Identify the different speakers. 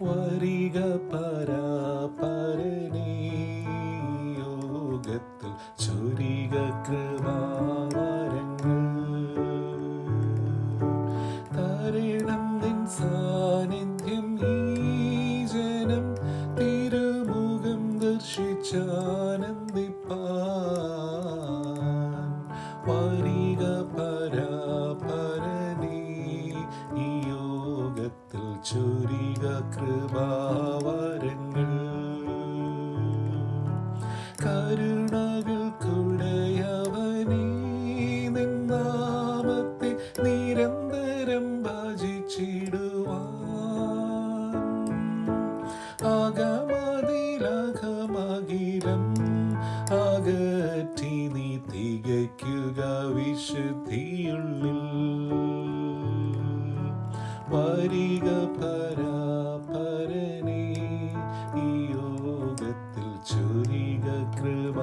Speaker 1: വരിക പരാപരനേ, യോഗത്തിൽ ചൊരിക കൃപാവരങ്ങൾ. തരണം നിൻ സാന്നിധ്യം ഈ ജനം തിരുമുഖം ദർശിച്ചാനന്ദിപ്പാൻ. വരിക പരാപരനേ, ഈ യോഗത്തിൽ ചൊരിക കൃപാവരങ്ങൾ. കരുണകൾക്കുടയവനേ, നിൻ നാമത്തെ നിരന്തരം ഭജിച്ചിടുവാൻ. അകമതിലകമകിലം അകറ്റി നീ തികയ്ക്കുക വിശുദ്ധിയുള്ളിൽ. വരിക പരാപരനേ, ഈ യോഗത്തിൽ ചൊരിക കൃപ.